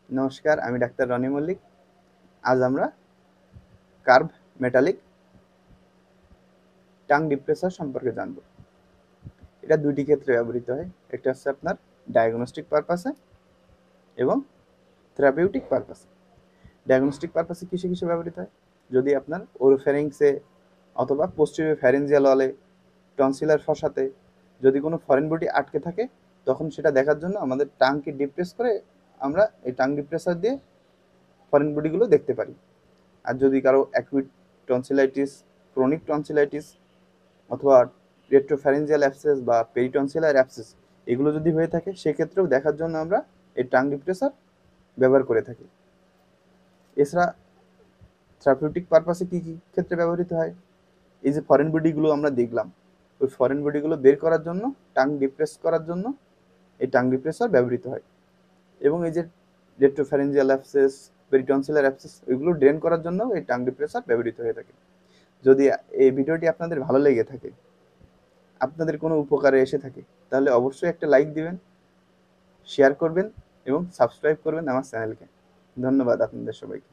নমস্কার, আমি ডাক্তার রনি মল্লিক। আজ আমরা কার্ভ মেটালিক টাং ডিপ্রেসর সম্পর্কে জানব। এটা দুইটি ক্ষেত্রে ব্যবহৃত হয়। একটা হচ্ছে আপনার ডায়াগনস্টিক পারপাসে এবং থেরাপিউটিক পারপাসে। ডায়াগনস্টিক পারপাসে কিসে কিসে ব্যবহৃত হয়? যদি আপনার ওরোফ্যারিংসে অথবা পোস্টেরিয়র ফ্যারিঞ্জিয়াল ওয়ালে, টনসিলার ফসাতে যদি কোনো ফরেন বডি আটকে থাকে, তখন সেটা দেখার জন্য আমাদের টাংকে ডিপ্রেস করে আমরা এই টাং ডিপ্রেসার দিয়ে ফরেন বডিগুলো দেখতে পারি। আর যদি কারো অ্যাকুইট টনসিলাইটিস, ক্রনিক টনসিলাইটিস অথবা রেট্রোফ্যারিঞ্জিয়াল অ্যাবসেস বা পেরিটনসিলার অ্যাবসেস এগুলো যদি হয়ে থাকে, সেক্ষেত্রেও দেখার জন্য আমরা এই টাং ডিপ্রেসার ব্যবহার করে থাকি। এছাড়া থেরাপিউটিক পারপাসে কী কী ক্ষেত্রে ব্যবহৃত হয়? এই যে ফরেন বডিগুলো আমরা দেখলাম, ওই ফরেন বডিগুলো বের করার জন্য, টাং ডিপ্রেস করার জন্য এই টাং ডিপ্রেসার ব্যবহৃত হয়। এবং এই যে রেট্রোফ্যারিঞ্জিয়াল অ্যাবসেস, পেরিটনসিলার অ্যাবসেস এগুলো ড্রেন করার জন্য এই টাং ডিপ্রেসার ব্যবহৃত হয়ে থাকে। যদি এই ভিডিওটি আপনাদের ভালো লেগে থাকে, আপনাদের কোনো উপকারে এসে থাকে, তাহলে অবশ্যই একটা লাইক দিবেন, শেয়ার করবেন এবং সাবস্ক্রাইব করবেন আমার চ্যানেলকে। ধন্যবাদ আপনাদের সবাইকে।